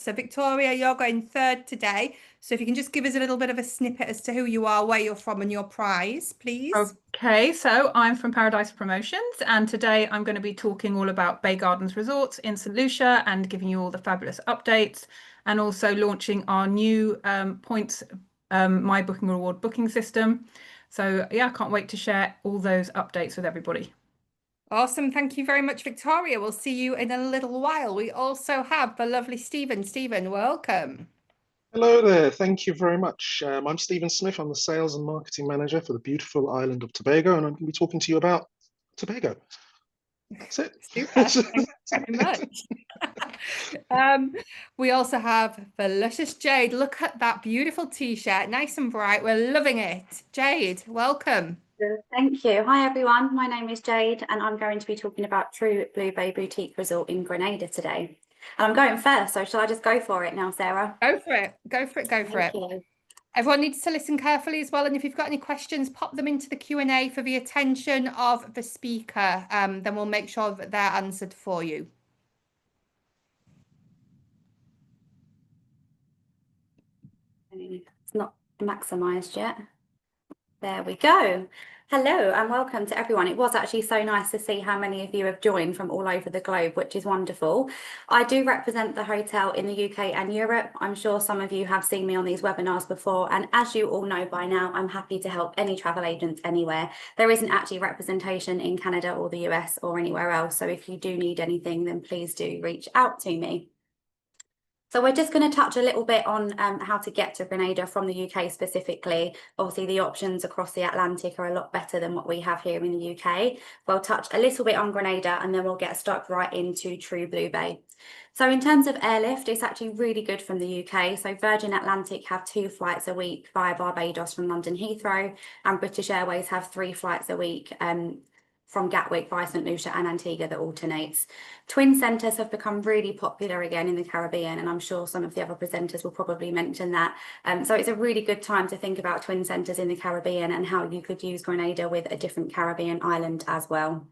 So Victoria, you're going third today. So if you can just give us a little bit of a snippet as to who you are, where you're from and your prize, please. Okay, so I'm from Paradise Promotions, and today I'm going to be talking all about Bay Gardens Resorts in St Lucia and giving you all the fabulous updates, and also launching our new points My Booking Reward booking system. So yeah, I can't wait to share all those updates with everybody. Awesome. Thank you very much, Victoria. We'll see you in a little while. We also have the lovely Stephen. Stephen, welcome. Hello there. Thank you very much. I'm Stephen Smith. I'm the Sales and Marketing Manager for the beautiful island of Tobago, and I'm going to be talking to you about Tobago. That's it. Super. Thank you very much. We also have the luscious Jade. Look at that beautiful t-shirt, nice and bright. We're loving it. Jade, welcome. Thank you. Hi everyone, my name is Jade and I'm going to be talking about True Blue Bay Boutique Resort in Grenada today. And I'm going first, so shall I just go for it now, Sarah? Go for it. Go for it. Go for it. Thank you. Everyone needs to listen carefully as well. And if you've got any questions, pop them into the Q&A for the attention of the speaker. Then we'll make sure that they're answered for you. It's not maximised yet. There we go. Hello and welcome to everyone. It was actually so nice to see how many of you have joined from all over the globe, which is wonderful. I do represent the hotel in the UK and Europe. I'm sure some of you have seen me on these webinars before, and as you all know by now, I'm happy to help any travel agents anywhere. There isn't actually representation in Canada or the US or anywhere else, so if you do need anything, then please do reach out to me. So we're just going to touch a little bit on how to get to Grenada from the UK specifically. Obviously, the options across the Atlantic are a lot better than what we have here in the UK. We'll touch a little bit on Grenada and then we'll get stuck right into True Blue Bay. So in terms of airlift, it's actually really good from the UK. So Virgin Atlantic have 2 flights a week via Barbados from London Heathrow, and British Airways have 3 flights a week from Gatwick via St Lucia and Antigua that alternates. Twin centres have become really popular again in the Caribbean, and I'm sure some of the other presenters will probably mention that. So it's a really good time to think about twin centres in the Caribbean and how you could use Grenada with a different Caribbean island as well.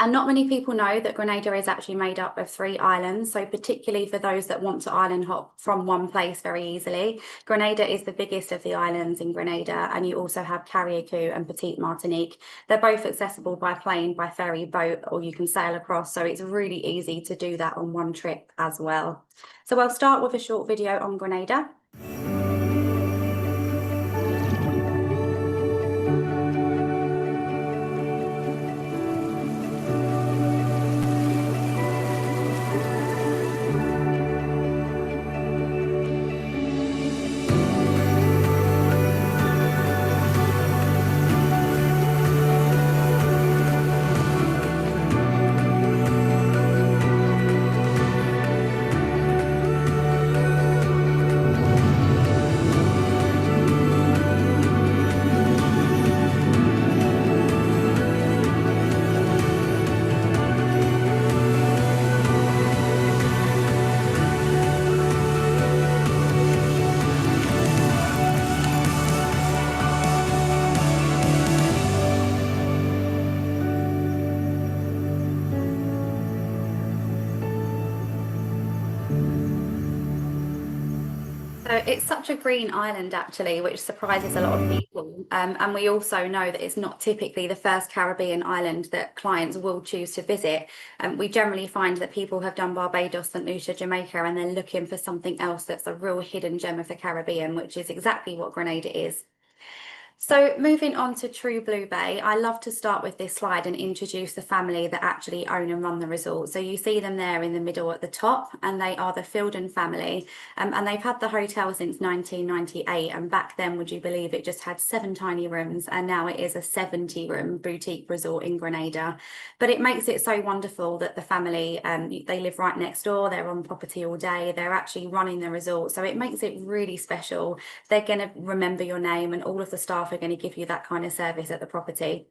And not many people know that Grenada is actually made up of 3 islands. So particularly for those that want to island hop from one place very easily, Grenada is the biggest of the islands in Grenada. And you also have Carriacou and Petite Martinique. They're both accessible by plane, by ferry, boat, or you can sail across. So it's really easy to do that on one trip as well. So I'll start with a short video on Grenada. So it's such a green island actually, which surprises a lot of people. And we also know that it's not typically the first Caribbean island that clients will choose to visit. We generally find that people have done Barbados, St Lucia, Jamaica, and they're looking for something else that's a real hidden gem of the Caribbean, which is exactly what Grenada is. So moving on to True Blue Bay, I love to start with this slide and introduce the family that actually own and run the resort. So you see them there in the middle at the top, and they are the Fielden family. And they've had the hotel since 1998. And back then, would you believe it just had 7 tiny rooms, and now it is a 70-room boutique resort in Grenada. But it makes it so wonderful that the family, they live right next door, they're on property all day, they're actually running the resort. So it makes it really special. They're going to remember your name, and all of the staff are going to give you that kind of service at the property.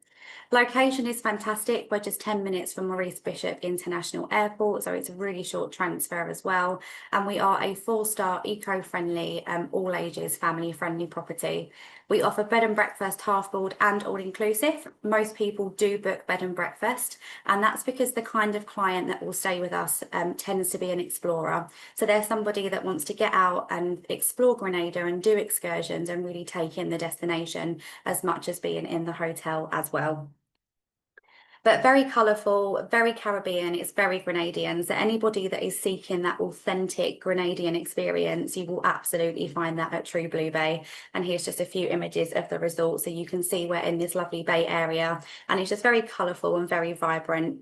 Location is fantastic. We're just 10 minutes from Maurice Bishop International Airport, so it's a really short transfer as well. And we are a 4-star eco-friendly, all ages family-friendly property. We offer bed and breakfast, half board and all inclusive. Most people do book bed and breakfast, and that's because the kind of client that will stay with us tends to be an explorer. So they're somebody that wants to get out and explore Grenada and do excursions and really take in the destination as much as being in the hotel as well. But very colourful, very Caribbean, it's very Grenadian. So anybody that is seeking that authentic Grenadian experience, you will absolutely find that at True Blue Bay. And here's just a few images of the resort, so you can see we're in this lovely bay area, and it's just very colourful and very vibrant.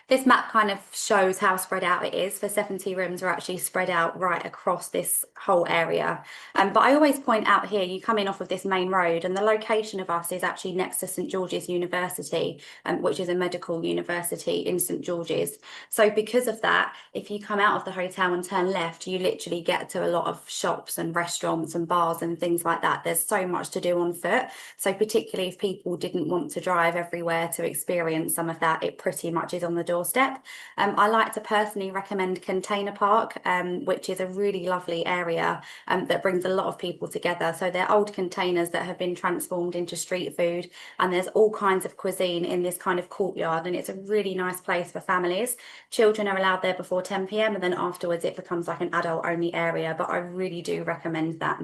This map kind of shows how spread out it is. For 70 rooms, we're actually spread out right across this whole area. But I always point out here, you come in off of this main road, and the location of us is actually next to St George's University, which is a medical university in St George's. So because of that, if you come out of the hotel and turn left, you literally get to a lot of shops and restaurants and bars and things like that. There's so much to do on foot. So particularly if people didn't want to drive everywhere to experience some of that, it pretty much is on the doorstep. I like to personally recommend Container Park, which is a really lovely area that brings a lot of people together. So they're old containers that have been transformed into street food, and there's all kinds of cuisine in this kind of courtyard, and it's a really nice place for families. Children are allowed there before 10 p.m, and then afterwards it becomes like an adult only area, but I really do recommend that.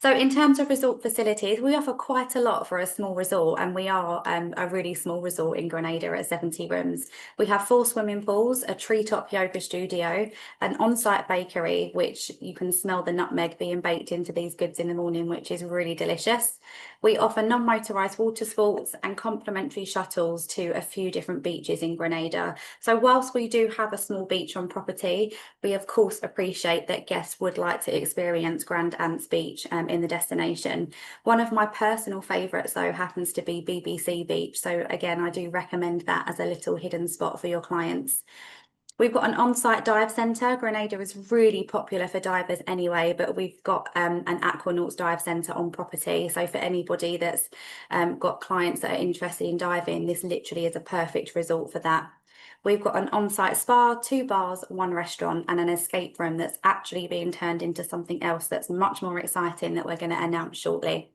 So in terms of resort facilities, we offer quite a lot for a small resort, and we are a really small resort in Grenada at 70 rooms. We have 4 swimming pools, a treetop yoga studio, an on-site bakery, which you can smell the nutmeg being baked into these goods in the morning, which is really delicious. We offer non-motorised water sports and complimentary shuttles to a few different beaches in Grenada. So whilst we do have a small beach on property, we of course appreciate that guests would like to experience Grand Anse Beach in the destination. One of my personal favourites though happens to be BBC Beach. So again, I do recommend that as a little hidden spot for your clients. We've got an on-site dive centre. Grenada is really popular for divers anyway, but we've got an Aquanauts dive centre on property. So for anybody that's got clients that are interested in diving, this literally is a perfect resort for that. We've got an on-site spa, 2 bars, 1 restaurant, and an escape room that's actually being turned into something else that's much more exciting that we're going to announce shortly.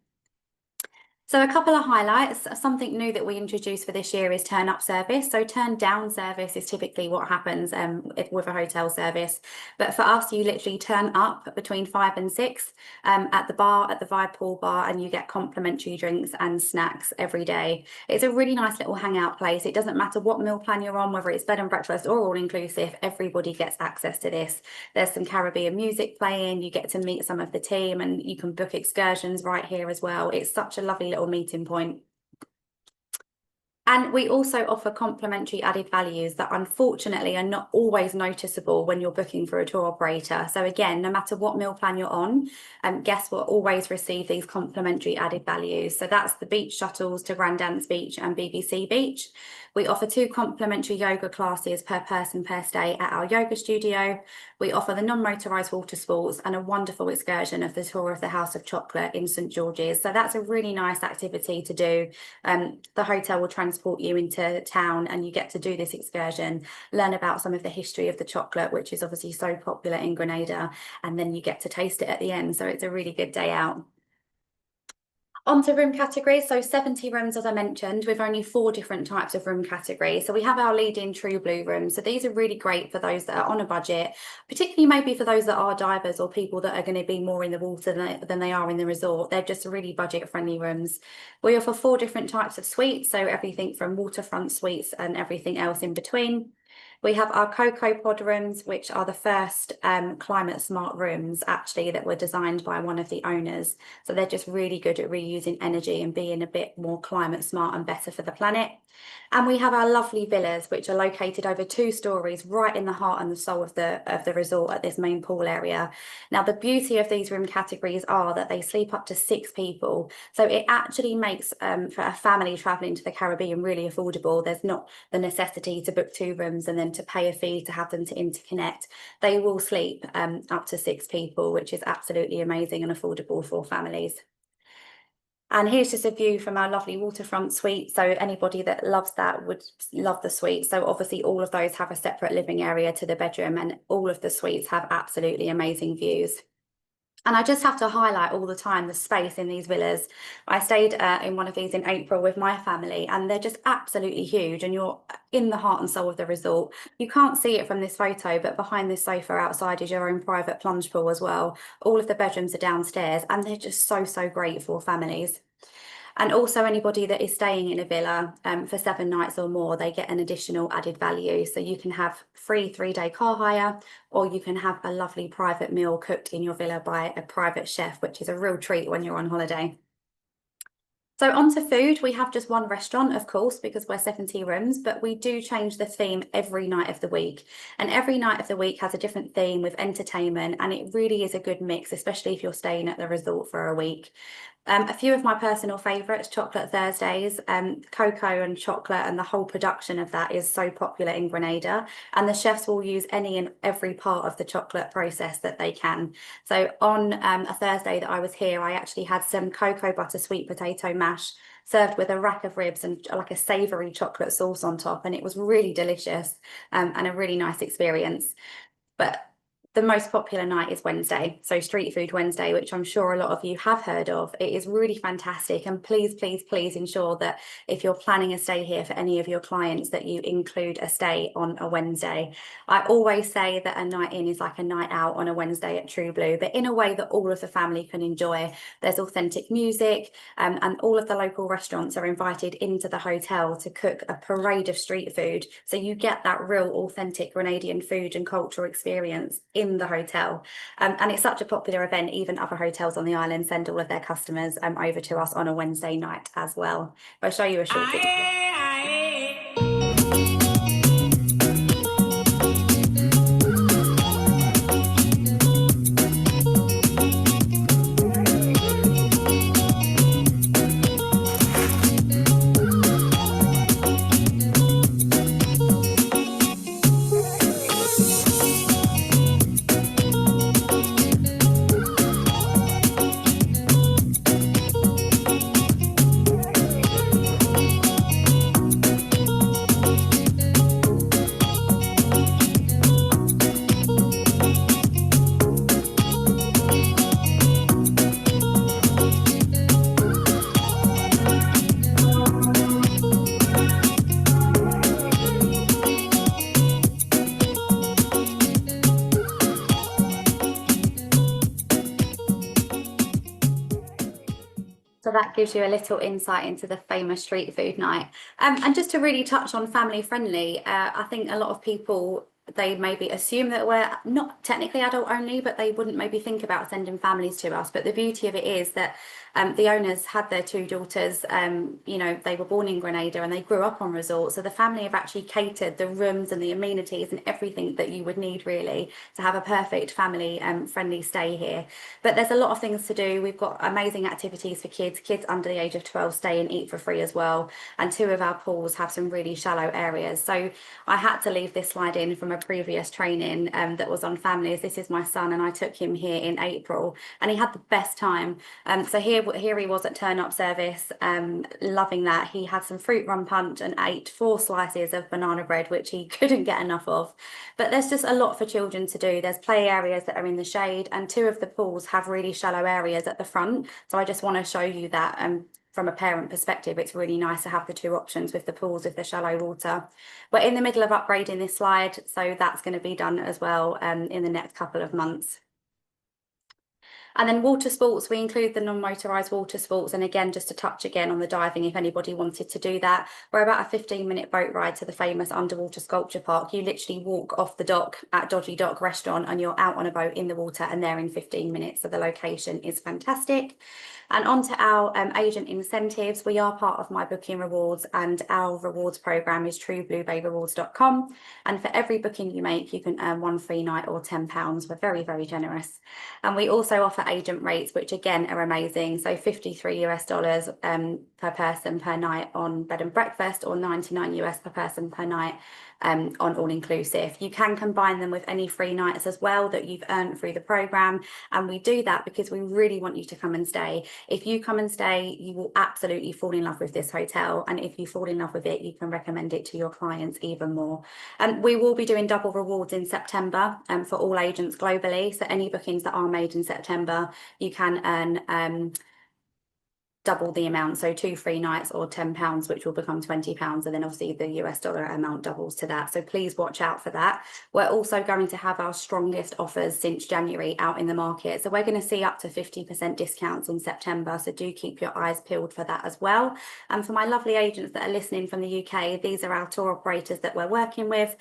So a couple of highlights. Something new that we introduced for this year is turn up service. So turn down service is typically what happens with a hotel service. But for us, you literally turn up between 5 and 6 at the bar, at the Vibe Pool Bar, and you get complimentary drinks and snacks every day. It's a really nice little hangout place. It doesn't matter what meal plan you're on, whether it's bed and breakfast or all inclusive, everybody gets access to this. There's some Caribbean music playing, you get to meet some of the team, and you can book excursions right here as well. It's such a lovely little meeting point. And we also offer complimentary added values that unfortunately are not always noticeable when you're booking for a tour operator. So again, no matter what meal plan you're on, guests will always receive these complimentary added values. So that's the beach shuttles to Grand Anse Beach and BBC Beach. We offer 2 complimentary yoga classes per person per stay at our yoga studio. We offer the non-motorised water sports and a wonderful excursion of the tour of the House of Chocolate in St George's. So that's a really nice activity to do. The hotel will transport you into town and you get to do this excursion, learn about some of the history of the chocolate, which is obviously so popular in Grenada, and then you get to taste it at the end. So it's a really good day out. Onto room categories, so 70 rooms as I mentioned, with only 4 different types of room categories. So we have our leading True Blue rooms. So these are really great for those that are on a budget, particularly maybe for those that are divers or people that are going to be more in the water than they are in the resort. They're just really budget friendly rooms. We offer 4 different types of suites, so everything from waterfront suites and everything else in between. We have our Cocoa Pod rooms, which are the first climate smart rooms actually that were designed by one of the owners. So they're just really good at reusing energy and being a bit more climate smart and better for the planet. And we have our lovely villas, which are located over 2 stories right in the heart and the soul of the resort at this main pool area. Now, the beauty of these room categories are that they sleep up to 6 people. So it actually makes for a family traveling to the Caribbean really affordable. There's not the necessity to book 2 rooms and then to pay a fee to have them to interconnect. They will sleep up to 6 people, which is absolutely amazing and affordable for families. And here's just a view from our lovely waterfront suite. So anybody that loves that would love the suite. So obviously all of those have a separate living area to the bedroom, and all of the suites have absolutely amazing views. And I just have to highlight all the time the space in these villas. I stayed in one of these in April with my family, and they're just absolutely huge, and you're in the heart and soul of the resort. You can't see it from this photo, but behind this sofa outside is your own private plunge pool as well. All of the bedrooms are downstairs, and they're just so great for families. And also anybody that is staying in a villa for 7 nights or more, they get an additional added value. So you can have free 3-day car hire, or you can have a lovely private meal cooked in your villa by a private chef, which is a real treat when you're on holiday. So on to food, we have just one restaurant, of course, because we're 70 rooms, but we do change the theme every night of the week. And every night of the week has a different theme with entertainment, and it really is a good mix, especially if you're staying at the resort for a week. A few of my personal favourites, Chocolate Thursdays, cocoa and chocolate, and the whole production of that is so popular in Grenada, and the chefs will use any and every part of the chocolate process that they can. So on a Thursday that I was here, I actually had some cocoa butter sweet potato mash served with a rack of ribs and like a savoury chocolate sauce on top, and it was really delicious and a really nice experience. But the most popular night is Wednesday, so Street Food Wednesday, which I'm sure a lot of you have heard of. It is really fantastic, and please ensure that if you're planning a stay here for any of your clients, that you include a stay on a Wednesday. I always say that a night in is like a night out on a Wednesday at True Blue, but in a way that all of the family can enjoy. There's authentic music, and all of the local restaurants are invited into the hotel to cook a parade of street food, so you get that real authentic Grenadian food and cultural experience in the hotel. And it's such a popular event, even other hotels on the island send all of their customers over to us on a Wednesday night as well. I'll show you a short video. So that gives you a little insight into the famous street food night. And just to really touch on family friendly, I think a lot of people, they maybe assume that we're not technically adult only, but they wouldn't maybe think about sending families to us. But the beauty of it is that the owners had their 2 daughters, you know, they were born in Grenada and they grew up on resort. So the family have actually catered the rooms and the amenities and everything that you would need really to have a perfect family friendly stay here. But there's a lot of things to do. We've got amazing activities for kids. Kids under the age of 12 stay and eat for free as well. And 2 of our pools have some really shallow areas. So I had to leave this slide in from a previous training that was on families. This is my son, and I took him here in April, and he had the best time. So here he was at turn up service, loving that. He had some fruit rum punch and ate 4 slices of banana bread, which he couldn't get enough of. But there's just a lot for children to do. There's play areas that are in the shade, and 2 of the pools have really shallow areas at the front. So I just want to show you that from a parent perspective, it's really nice to have the 2 options with the pools with the shallow water. We're in the middle of upgrading this slide, so that's going to be done as well in the next couple of months. And then water sports, we include the non-motorised water sports. And again, just to touch again on the diving, if anybody wanted to do that, we're about a 15-minute boat ride to the famous underwater sculpture park. You literally walk off the dock at Dodgy Dock restaurant and you're out on a boat in the water and there in 15 minutes. So the location is fantastic. And on to our agent incentives. We are part of My Booking Rewards, and our rewards program is truebluebayrewards.com. And for every booking you make, you can earn 1 free night or £10. We're very, very generous. And we also offer agent rates, which again are amazing. So $53 US per person per night on bed and breakfast, or $99 US per person per night on all-inclusive. You can combine them with any free nights as well that you've earned through the programme, and we do that because we really want you to come and stay. If you come and stay, you will absolutely fall in love with this hotel, and if you fall in love with it, you can recommend it to your clients even more. We will be doing double rewards in September for all agents globally, so any bookings that are made in September, you can earn double the amount, so 2 free nights or £10, which will become £20, and then obviously the US dollar amount doubles to that, so please watch out for that. We're also going to have our strongest offers since January out in the market, so we're going to see up to 50% discounts in September, so do keep your eyes peeled for that as well. And for my lovely agents that are listening from the UK, these are our tour operators that we're working with.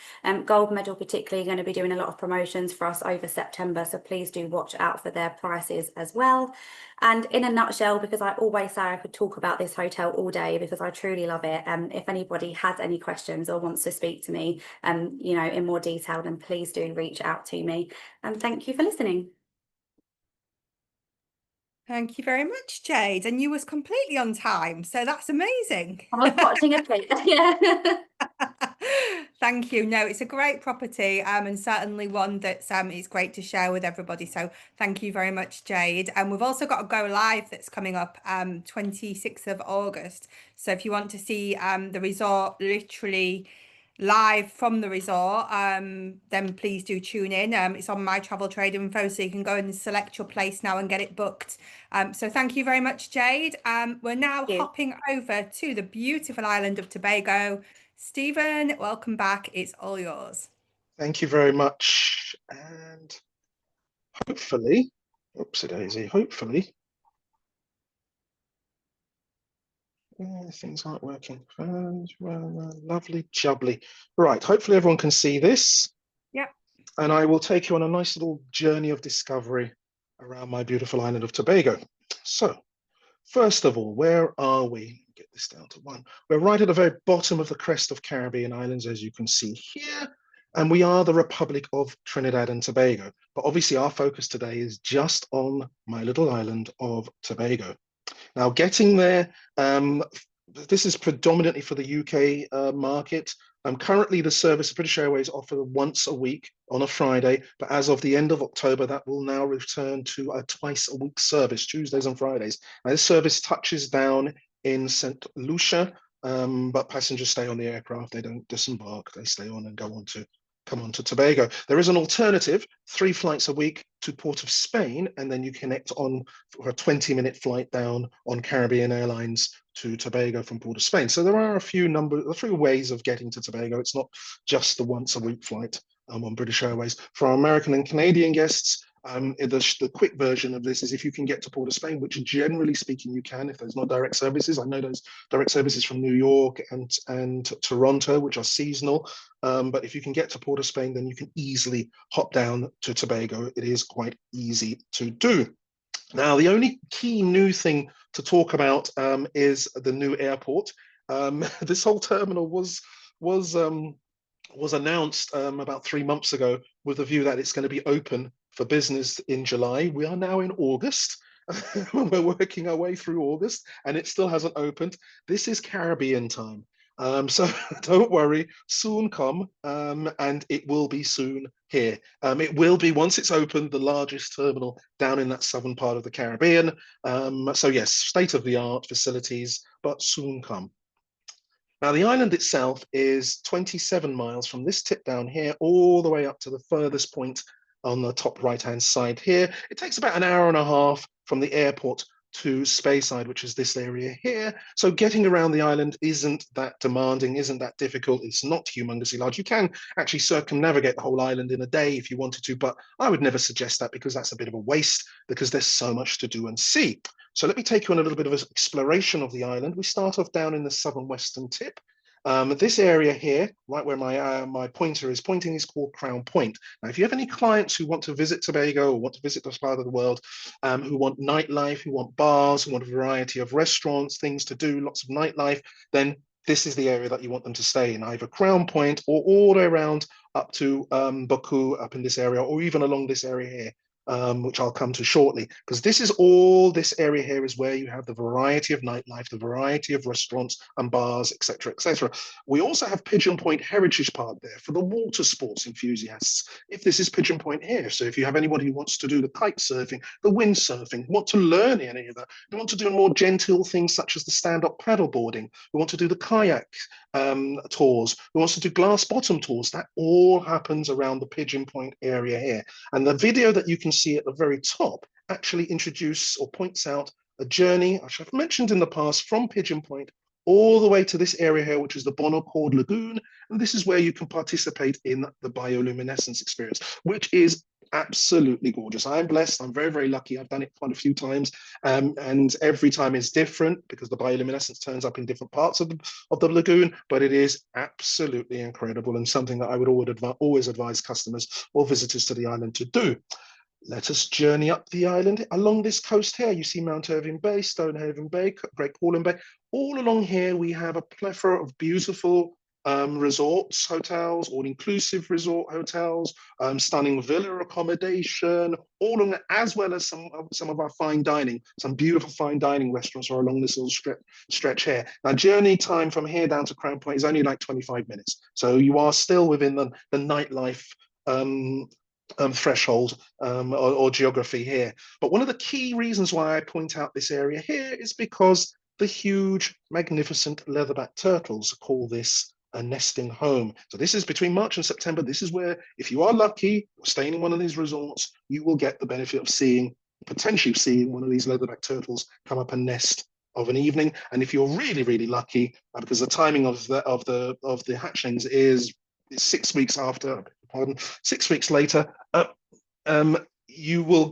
Gold Medal particularly going to be doing a lot of promotions for us over September, so please do watch out for their prices as well. And in a nutshell, because I always say I could talk about this hotel all day because I truly love it, if anybody has any questions or wants to speak to me, you know, in more detail, then please do reach out to me. And thank you for listening. Thank you very much, Jade. And you was completely on time, so that's amazing. I was watching a clip, yeah. Thank you. No, it's a great property, and certainly one that's it's great to share with everybody. So thank you very much, Jade. And we've also got a go live that's coming up 26th of August. So if you want to see the resort literally live from the resort, then please do tune in. It's on My Travel Trade Info, so you can go and select your place now and get it booked. So thank you very much, Jade. We're now hopping over to the beautiful island of Tobago. Stephen, welcome back. It's all yours. Thank you very much. And hopefully, oopsie-daisy, hopefully, things aren't working. Lovely jubbly. Right, hopefully everyone can see this. Yep. And I will take you on a nice little journey of discovery around my beautiful island of Tobago. So, first of all, where are we? Get this down to 1. We're right at the very bottom of the crest of Caribbean islands, as you can see here. And we are the Republic of Trinidad and Tobago. But obviously our focus today is just on my little island of Tobago. Now, getting there, this is predominantly for the UK market. Currently, the service, British Airways offer once a week on a Friday, but as of the end of October, that will now return to a twice-a-week service, Tuesdays and Fridays. Now, this service touches down in St. Lucia, but passengers stay on the aircraft. They don't disembark. They stay on and come on to Tobago. There is an alternative, 3 flights a week to Port of Spain, and then you connect on for a 20-minute flight down on Caribbean Airlines to Tobago from Port of Spain. So there are a few ways of getting to Tobago. It's not just the once a week flight on British Airways. For our American and Canadian guests, the quick version of this is if you can get to Port of Spain, which generally speaking you can if there's not direct services. I know there's direct services from New York and Toronto, which are seasonal. But if you can get to Port of Spain, then you can easily hop down to Tobago. It is quite easy to do. Now, the only key new thing to talk about is the new airport. This whole terminal was announced about 3 months ago with the view that it's going to be open for business in July. We are now in August. We're working our way through August and it still hasn't opened. This is Caribbean time. So don't worry, soon come, and it will be soon here. It will be, once it's opened, the largest terminal down in that southern part of the Caribbean. So yes, state-of-the-art facilities, but soon come. Now, the island itself is 27 miles from this tip down here all the way up to the furthest point on the top right-hand side here. It takes about an hour and a half from the airport to Speyside, which is this area here. So getting around the island isn't that demanding, isn't that difficult. It's not humongously large. You can actually circumnavigate the whole island in a day if you wanted to, but I would never suggest that because that's a bit of a waste because there's so much to do and see. So let me take you on a little bit of an exploration of the island. We start off down in the southern western tip. This area here, right where my pointer is pointing, is called Crown Point. Now, if you have any clients who want to visit Tobago or want to visit this part of the world, who want nightlife, who want bars, who want a variety of restaurants, things to do, lots of nightlife, then this is the area that you want them to stay in, either Crown Point or all the way around up to Baku, up in this area, or even along this area here. which I'll come to shortly, because this area here is where you have the variety of nightlife, the variety of restaurants and bars, etc., etc. We also have Pigeon Point Heritage Park there for the water sports enthusiasts. If this is Pigeon Point here, so if you have anybody who wants to do the kite surfing, the windsurfing, want to learn any of that, you want to do more genteel things such as the stand-up paddleboarding, we want to do the kayak tours, who wants to do glass bottom tours, that all happens around the Pigeon Point area here. And the video that you can see at the very top actually introduces or points out a journey, which I've mentioned in the past, from Pigeon Point all the way to this area here, which is the Bonacord Lagoon. And this is where you can participate in the bioluminescence experience, which is absolutely gorgeous. I'm blessed. I'm very, very lucky. I've done it quite a few times, and every time is different because the bioluminescence turns up in different parts of the lagoon, but it is absolutely incredible and something that I would always advise customers or visitors to the island to do. Let us journey up the island along this coast here. You see Mount Irving Bay, Stonehaven Bay, Great Portland Bay. All along here, we have a plethora of beautiful resorts, hotels, all-inclusive resort hotels, stunning villa accommodation, all along, as well as some of our fine dining. Some beautiful fine dining restaurants are along this little stretch here. Now, journey time from here down to Crown Point is only like 25 minutes. So you are still within the nightlife threshold or geography here. But one of the key reasons why I point out this area here is because the huge, magnificent leatherback turtles call this a nesting home. So this is between March and September. This is where, if you are lucky, staying in one of these resorts, you will get the benefit of potentially seeing one of these leatherback turtles come up and nest of an evening. And if you're really, really lucky, because the timing of the hatchlings is 6 weeks after, 6 weeks later, you will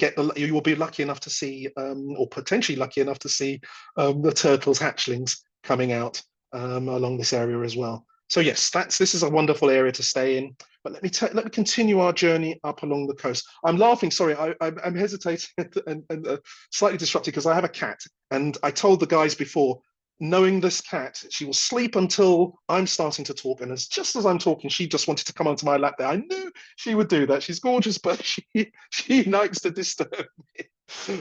be lucky enough to see, or potentially lucky enough to see, the turtles hatchlings coming out along this area as well. So yes, this is a wonderful area to stay in. But let me continue our journey up along the coast. I'm laughing. Sorry, I'm hesitating and slightly disrupted because I have a cat, and I told the guys before, knowing this cat, she will sleep until I'm starting to talk, and just as I'm talking, she just wanted to come onto my lap there. I knew she would do that. She's gorgeous, but she likes to disturb me.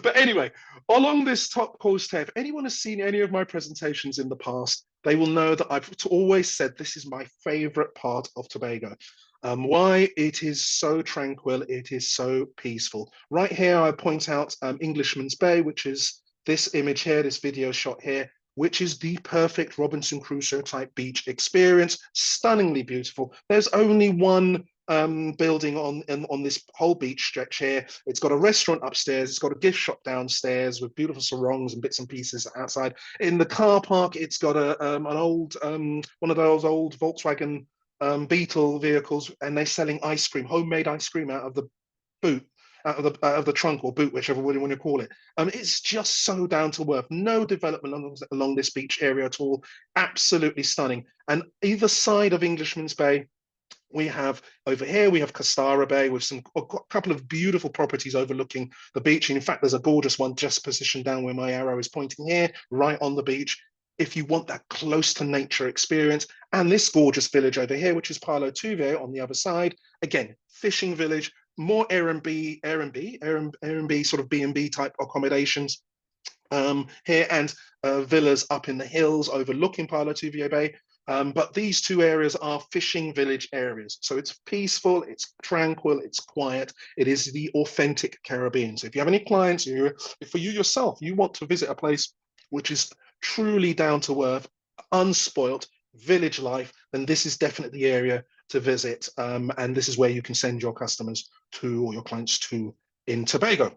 But anyway, along this top coast here, if anyone has seen any of my presentations in the past, they will know that I've always said this is my favorite part of Tobago. Why? It is so tranquil, it is so peaceful. Right here, I point out Englishman's Bay, which is this image here, this video shot here, which is the perfect Robinson Crusoe type beach experience. Stunningly beautiful. There's only one building on this whole beach stretch here. It's got a restaurant upstairs. It's got a gift shop downstairs with beautiful sarongs and bits and pieces outside. In the car park, it's got an old one of those old Volkswagen Beetle vehicles, and they're selling ice cream, homemade ice cream out of the boot. Out of the trunk or boot, whichever one you want to call it. It's just so down to earth. No development along this beach area at all. Absolutely stunning. And either side of Englishman's Bay, we have over here, we have Castara Bay with a couple of beautiful properties overlooking the beach. And in fact, there's a gorgeous one just positioned down where my arrow is pointing here, right on the beach. If you want that close to nature experience, and this gorgeous village over here, which is Palo Tuve on the other side, again, fishing village, more Airbnb sort of B&B type accommodations here, and villas up in the hills overlooking Palo Tuve Bay. But these two areas are fishing village areas. So it's peaceful, it's tranquil, it's quiet. It is the authentic Caribbean. So if you have any clients, for you yourself, you want to visit a place which is truly down to earth, unspoilt, village life, then this is definitely the area to visit. And this is where you can send your customers to, or your clients to, in Tobago.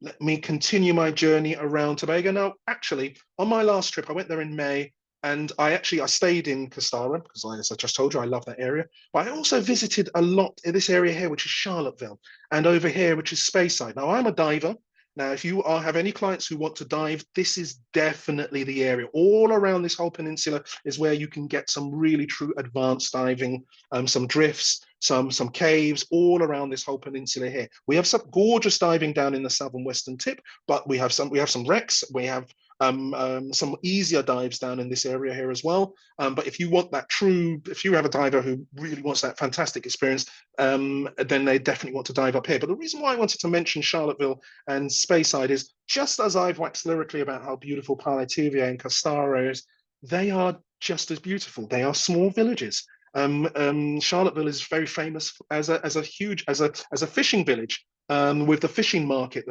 Let me continue my journey around Tobago. Now, actually, on my last trip, I went there in May, and I stayed in Castara because, as I just told you, I love that area. But I also visited a lot in this area here, which is Charlottesville, and over here, which is Speyside. Now, I'm a diver. Now, if you have any clients who want to dive, this is definitely the area. All around this whole peninsula is where you can get some really true advanced diving, some drifts, some caves, all around this whole peninsula here. We have some gorgeous diving down in the southern western tip, but we have some wrecks. We have some easier dives down in this area here as well. But if you want that if you have a diver who really wants that fantastic experience, then they definitely want to dive up here. But the reason why I wanted to mention Charlottesville and Speyside is, just as I've waxed lyrically about how beautiful Paletuvia and Castara is, they are just as beautiful. They are small villages. Charlottesville is very famous as a fishing village, with the fishing market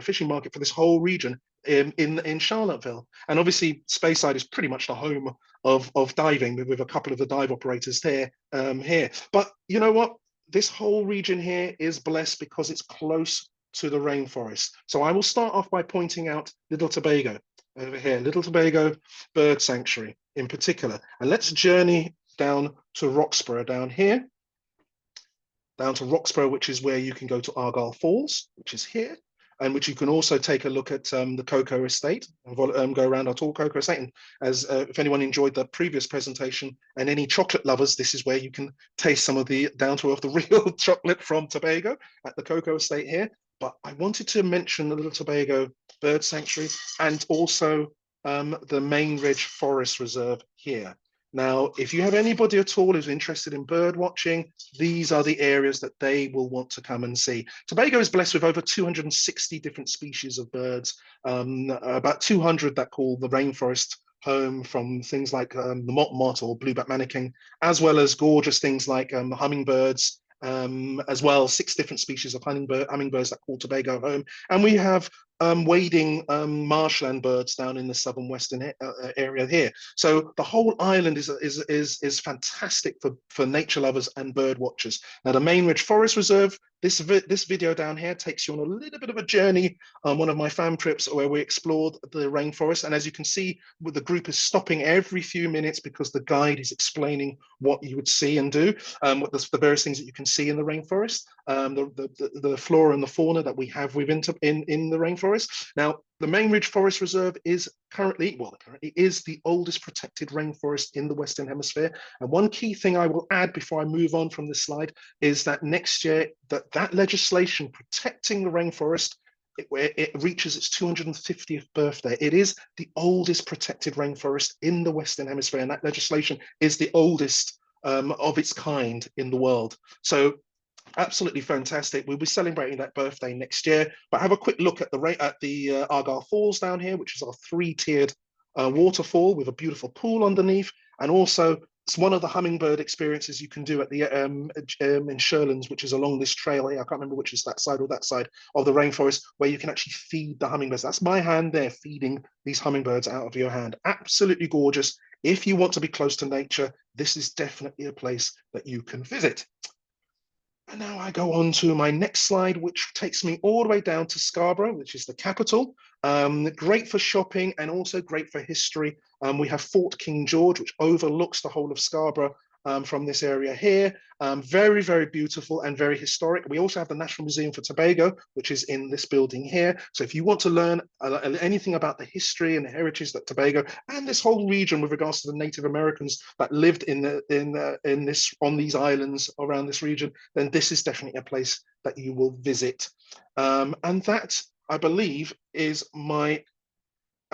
for this whole region in Charlottesville. And obviously Speyside is pretty much the home of diving, with a couple of the dive operators there here. But you know what? This whole region here is blessed because it's close to the rainforest. So I will start off by pointing out Little Tobago over here, Little Tobago Bird Sanctuary in particular. And let's journey down to Roxborough down here, down to Roxborough, which is where you can go to Argyle Falls, which is here, and which you can also take a look at the cocoa estate and go around our tall cocoa estate. And as if anyone enjoyed the previous presentation, and any chocolate lovers, this is where you can taste some of the down to earth, the real chocolate from Tobago at the cocoa estate here. But I wanted to mention the Little Tobago Bird Sanctuary and also the Main Ridge Forest Reserve here. Now, if you have anybody at all who's interested in bird watching, these are the areas that they will want to come and see. Tobago is blessed with over 260 different species of birds, about 200 that call the rainforest home, from things like the motmot or blueback manakin, as well as gorgeous things like the hummingbirds, as well, 6 different species of hummingbirds that call Tobago home. And we have wading marshland birds down in the southern western area here. So the whole island is fantastic for nature lovers and bird watchers. Now, the Main Ridge Forest Reserve, this video down here takes you on a little bit of a journey on one of my fan trips where we explored the rainforest. And as you can see, the group is stopping every few minutes because the guide is explaining what you would see and do, what the various things that you can see in the rainforest, the flora and the fauna that we have within in the rainforest. Now, the Main Ridge Forest Reserve is currently is the oldest protected rainforest in the Western Hemisphere. And one key thing I will add before I move on from this slide is that next year, that legislation protecting the rainforest, it reaches its 250th birthday. It is the oldest protected rainforest in the Western Hemisphere, and that legislation is the oldest of its kind in the world. So absolutely fantastic. We'll be celebrating that birthday next year. But have a quick look at the Argyle Falls down here, which is our 3-tiered waterfall with a beautiful pool underneath. And also, it's one of the hummingbird experiences you can do at the in Sherlands, which is along this trail here. I can't remember which is that side or that side of the rainforest, where you can actually feed the hummingbirds. That's my hand there, feeding these hummingbirds out of your hand. Absolutely gorgeous. If you want to be close to nature, this is definitely a place that you can visit. And now I go on to my next slide, which takes me all the way down to Scarborough, which is the capital. Great for shopping and also great for history. We have Fort King George, which overlooks the whole of Scarborough from this area here. Very, very beautiful and very historic. We also have the National Museum for Tobago, which is in this building here. So if you want to learn anything about the history and the heritage that Tobago and this whole region with regards to the Native Americans that lived on these islands around this region, then this is definitely a place that you will visit. And that, I believe, is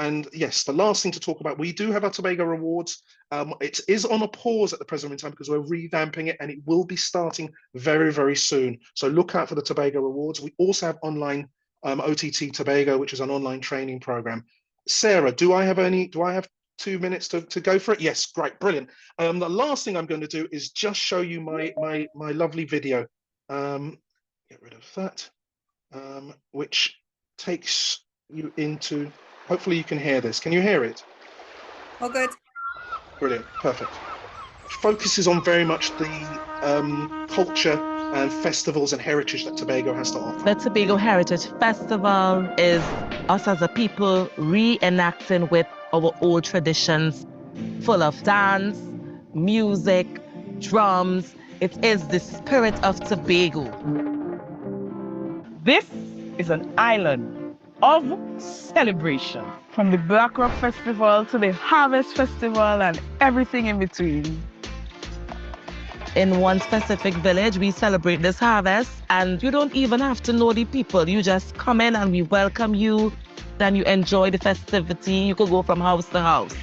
and yes, the last thing to talk about, we do have our Tobago Rewards. It is on a pause at the present time because we're revamping it, and it will be starting very, very soon. So look out for the Tobago Rewards. We also have online OTT Tobago, which is an online training program. Sarah, do I have 2 minutes to go for it? Yes, great, brilliant. The last thing I'm going to do is just show you my lovely video. Get rid of that, which takes you into. Hopefully you can hear this. Can you hear it? All good. Brilliant, perfect. Focuses on very much the culture and festivals and heritage that Tobago has to offer. The Tobago Heritage Festival is us as a people reenacting with our old traditions, full of dance, music, drums. It is the spirit of Tobago. This is an island of celebration, from the Black Rock Festival to the Harvest Festival and everything in between. In one specific village, we celebrate this harvest, and you don't even have to know the people. You just come in and we welcome you. and you enjoy the festivity. You could go from house to house.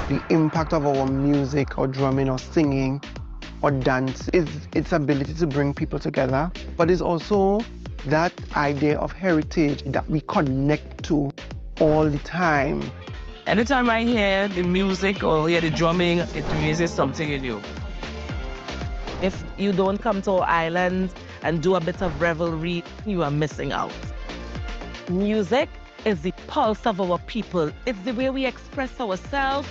The impact of our music or drumming or singing or dance is its ability to bring people together, but it's also that idea of heritage that we connect to all the time. Anytime I hear the music or hear the drumming, it raises something in you. If you don't come to our island and do a bit of revelry, you are missing out. Music is the pulse of our people. It's the way we express ourselves.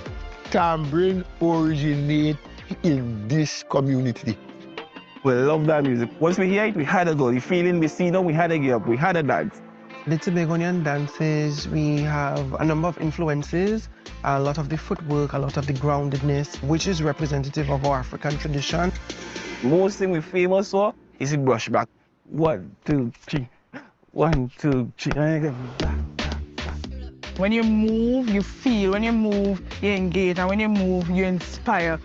Tambrin originate in this community. We love that music. Once we hear it, we had to go. The feeling we see now, we had to get up, we had to dance. The Tobagonian dances, we have a number of influences, a lot of the footwork, a lot of the groundedness, which is representative of our African tradition. Most thing we famous for is the brush back. 1, 2, 3. 1, 2, 3. When you move, you feel. When you move, you engage. And when you move, you inspire.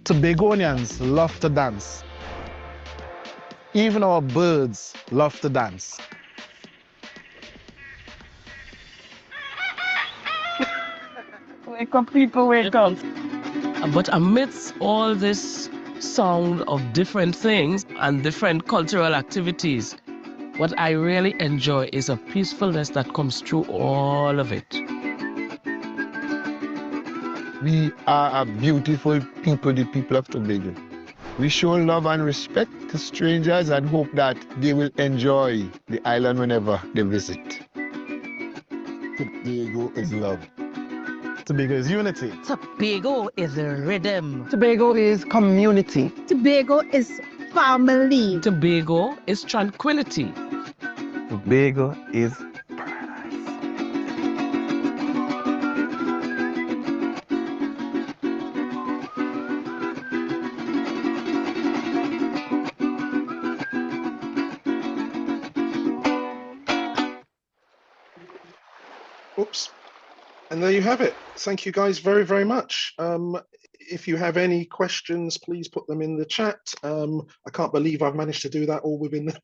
Tobagonians love to dance. Even our birds love to dance. Wake up, people, wake up. But amidst all this sound of different things and different cultural activities, what I really enjoy is a peacefulness that comes through all of it. We are a beautiful people, the people of Tobago. We show love and respect to strangers and hope that they will enjoy the island whenever they visit. Tobago is love. Tobago is unity. Tobago is a rhythm. Tobago is community. Tobago is family. Tobago is tranquility. Tobago is paradise. Oops. And there you have it. Thank you guys very, very much. If you have any questions, please put them in the chat. I can't believe I've managed to do that all within the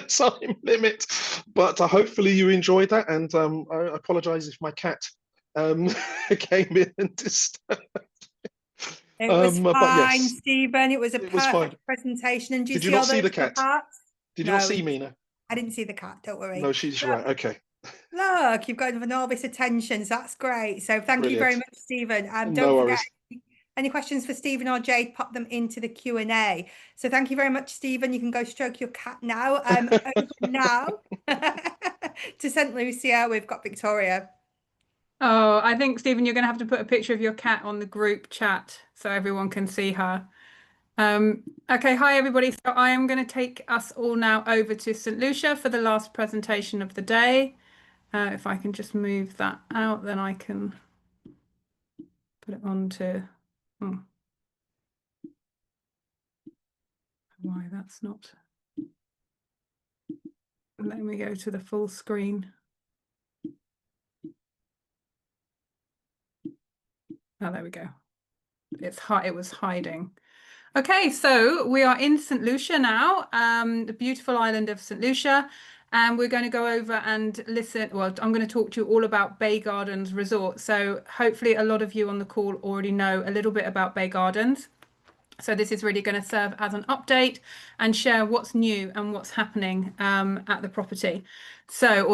time limit, but hopefully you enjoyed that. And I apologize if my cat came in and disturbed. It was but fine, yes, Stephen. It was a it was fine. perfect presentation. And Did you not see the cat? Parts? Did you not see Mina? I didn't see the cat. Don't worry. No, she's right. Okay. Look, you've got all this attention, so that's great. So thank you very Brilliant. much, Stephen. No Don't forget, worries. any questions for Stephen or Jade, pop them into the Q&A. So thank you very much, Stephen. You can go stroke your cat now. Over now to St. Lucia, we've got Victoria. Oh, I think, Stephen, you're going to have to put a picture of your cat on the group chat so everyone can see her. Okay, hi everybody. So I am going to take us all now over to St. Lucia for the last presentation of the day. If I can just move that out, then I can put it on to... Why that's not... Let me go to the full screen. Oh, there we go. It was hiding. Okay, so we are in St. Lucia now, the beautiful island of St. Lucia. And we're going to go over and listen. Well, I'm going to talk to you all about Bay Gardens Resort. So hopefully a lot of you on the call already know a little bit about Bay Gardens. So this is really going to serve as an update and share what's new and what's happening at the property. So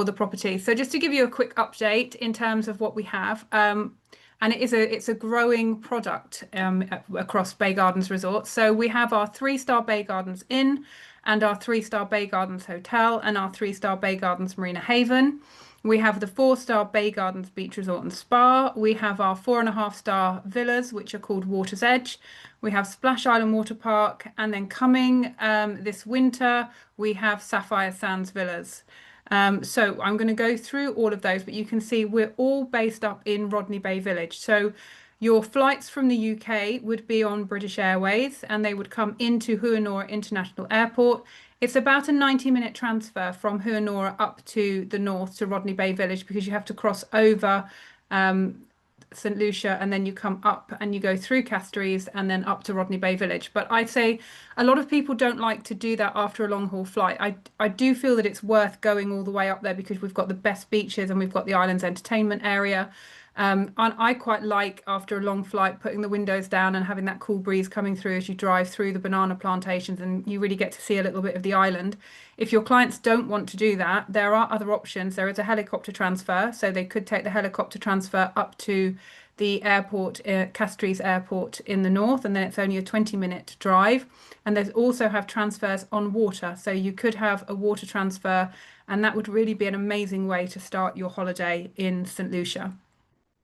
just to give you a quick update in terms of what we have. And it's a growing product across Bay Gardens Resort. So we have our 3-star Bay Gardens Inn and our 3-star Bay Gardens Hotel and our 3-star Bay Gardens Marina Haven. We have the 4-star Bay Gardens Beach Resort and Spa. We have our 4.5-star villas, which are called Water's Edge. We have Splash Island Water Park. And then coming this winter, we have Sapphire Sands Villas. So I'm going to go through all of those, but you can see we're all based up in Rodney Bay Village. So your flights from the UK would be on British Airways and they would come into Huanora International Airport. It's about a 90-minute transfer from Huanora up to the north to Rodney Bay Village because you have to cross over St Lucia, and then you come up and you go through Castries and then up to Rodney Bay Village. But I'd say a lot of people don't like to do that after a long haul flight. I do feel that it's worth going all the way up there because we've got the best beaches and we've got the island's entertainment area. And I quite like, after a long flight, putting the windows down and having that cool breeze coming through as you drive through the banana plantations, and you really get to see a little bit of the island. If your clients don't want to do that, there are other options. There is a helicopter transfer, so they could take the helicopter transfer up to the airport, Castries Airport in the north, and then it's only a 20-minute drive. And there's also have transfers on water, so you could have a water transfer, and that would really be an amazing way to start your holiday in St Lucia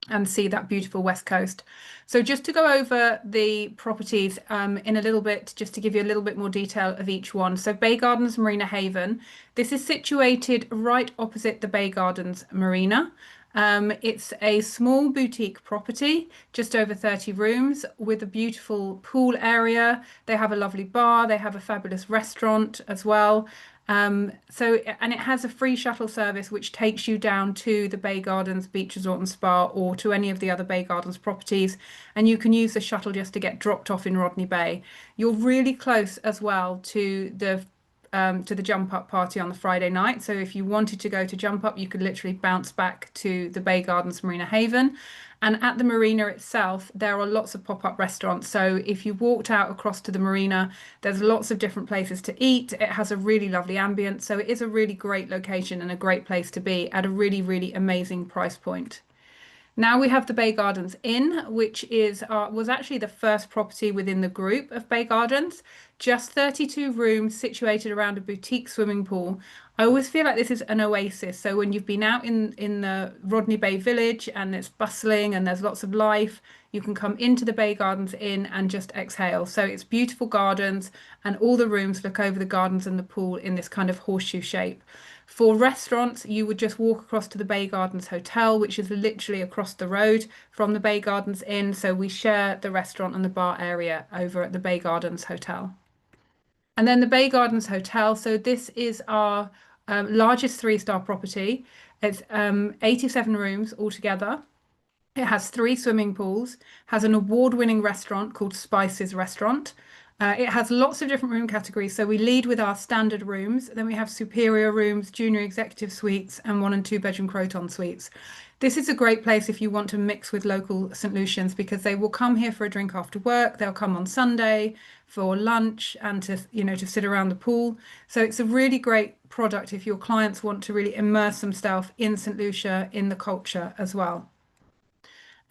and see that beautiful west coast. So just to go over the properties in a little bit, just to give you a little bit more detail of each one. So Bay Gardens Marina Haven, this is situated right opposite the Bay Gardens Marina. It's a small boutique property, just over 30 rooms, with a beautiful pool area. They have a lovely bar, they have a fabulous restaurant as well. And it has a free shuttle service which takes you down to the Bay Gardens Beach Resort and Spa, or to any of the other Bay Gardens properties, and you can use the shuttle just to get dropped off in Rodney Bay. You're really close as well to the jump up party on the Friday night. So if you wanted to go to jump up, you could literally bounce back to the Bay Gardens Marina Haven. And at the marina itself, there are lots of pop-up restaurants. So if you walked out across to the marina, there's lots of different places to eat. It has a really lovely ambience. So it is a really great location and a great place to be at a really, really amazing price point. Now we have the Bay Gardens Inn, which was actually the first property within the group of Bay Gardens. Just 32 rooms situated around a boutique swimming pool. I always feel like this is an oasis. So when you've been out in the Rodney Bay Village and it's bustling and there's lots of life, you can come into the Bay Gardens Inn and just exhale. So it's beautiful gardens, and all the rooms look over the gardens and the pool in this kind of horseshoe shape. For restaurants, you would just walk across to the Bay Gardens Hotel, which is literally across the road from the Bay Gardens Inn. So we share the restaurant and the bar area over at the Bay Gardens Hotel. And then the Bay Gardens Hotel. So this is our largest 3-star property. It's 87 rooms altogether. It has 3 swimming pools, has an award-winning restaurant called Spices Restaurant. It has lots of different room categories. So we lead with our standard rooms, then we have superior rooms, junior executive suites, and 1- and 2-bedroom Croton suites. This is a great place if you want to mix with local St Lucians, because they will come here for a drink after work. They'll come on Sunday for lunch and to sit around the pool. So it's a really great product if your clients want to really immerse themselves in St Lucia, in the culture as well.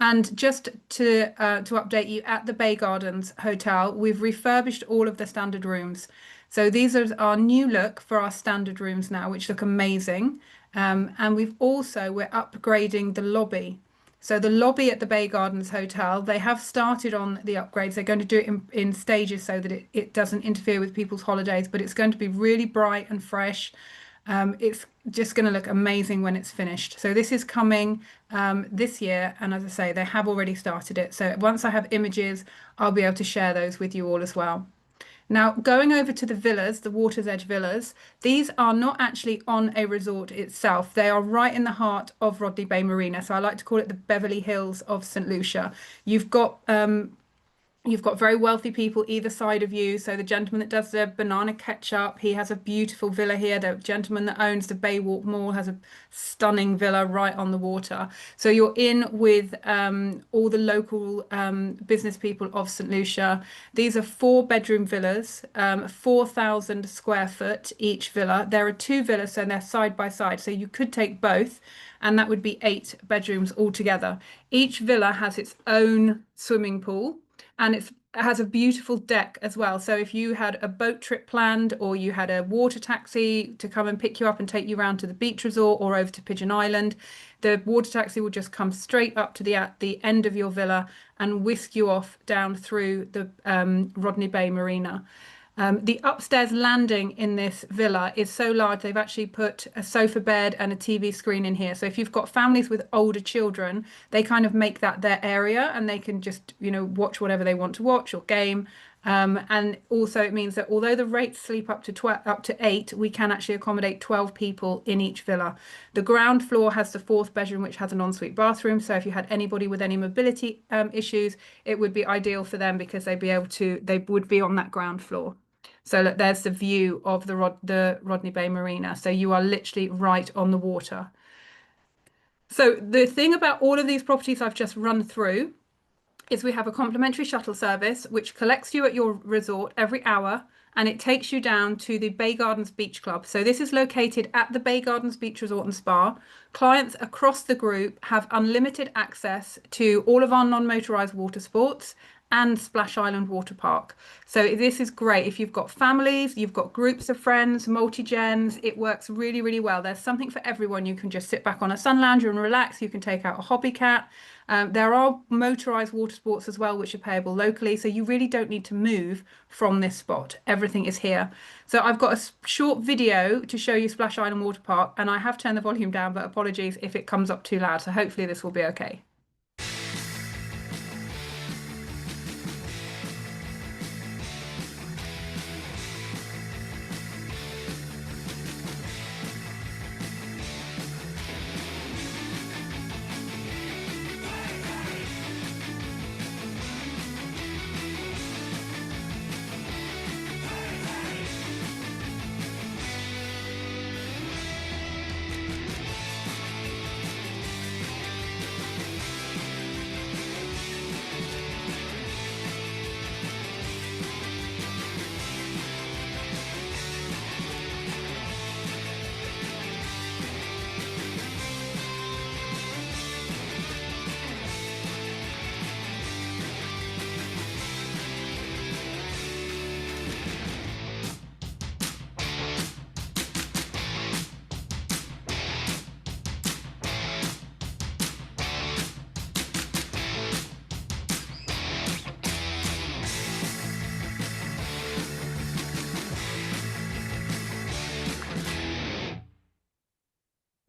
And just to update you, at the Bay Gardens Hotel, we've refurbished all of the standard rooms. So these are our new look for our standard rooms now, which look amazing. And we're upgrading the lobby. So the lobby at the Bay Gardens Hotel, they have started on the upgrades. They're going to do it in stages so that it doesn't interfere with people's holidays, but it's going to be really bright and fresh. It's just going to look amazing when it's finished. So this is coming this year, and as I say, they have already started it. So once I have images, I'll be able to share those with you all as well. Now, going over to the villas, the Water's Edge villas, these are not actually on a resort itself. They are right in the heart of Rodney Bay Marina. So I like to call it the Beverly Hills of St Lucia. You've got very wealthy people either side of you. So the gentleman that does the banana ketchup, he has a beautiful villa here. The gentleman that owns the Baywalk Mall has a stunning villa right on the water. So you're in with all the local business people of St Lucia. These are 4-bedroom villas, 4,000 square foot each villa. There are 2 villas, so they're side by side. So you could take both, and that would be 8 bedrooms altogether. Each villa has its own swimming pool, and it has a beautiful deck as well. So if you had a boat trip planned, or you had a water taxi to come and pick you up and take you around to the beach resort or over to Pigeon Island, the water taxi will just come straight up to the end of your villa and whisk you off down through the Rodney Bay Marina. The upstairs landing in this villa is so large, they've actually put a sofa bed and a TV screen in here. So if you've got families with older children, they kind of make that their area, and they can just, watch whatever they want to watch or game. And also it means that although the rates sleep up to 8, we can actually accommodate 12 people in each villa. The ground floor has the 4th bedroom, which has an ensuite bathroom. So if you had anybody with any mobility issues, it would be ideal for them because they would be on that ground floor. So look, there's the view of the Rodney Bay Marina. So you are literally right on the water. So the thing about all of these properties I've just run through is we have a complimentary shuttle service which collects you at your resort every hour, and it takes you down to the Bay Gardens Beach Club. So this is located at the Bay Gardens Beach Resort and Spa. Clients across the group have unlimited access to all of our non-motorized water sports and Splash Island Water Park. So this is great if you've got families, you've got groups of friends, multi-gens. It works really, really well. There's something for everyone. You can just sit back on a sun lounger and relax. You can take out a hobby cat. There are motorized water sports as well, which are payable locally. So you really don't need to move from this spot. Everything is here. So I've got a short video to show you Splash Island Water Park, and I have turned the volume down, but apologies if it comes up too loud. So hopefully this will be okay.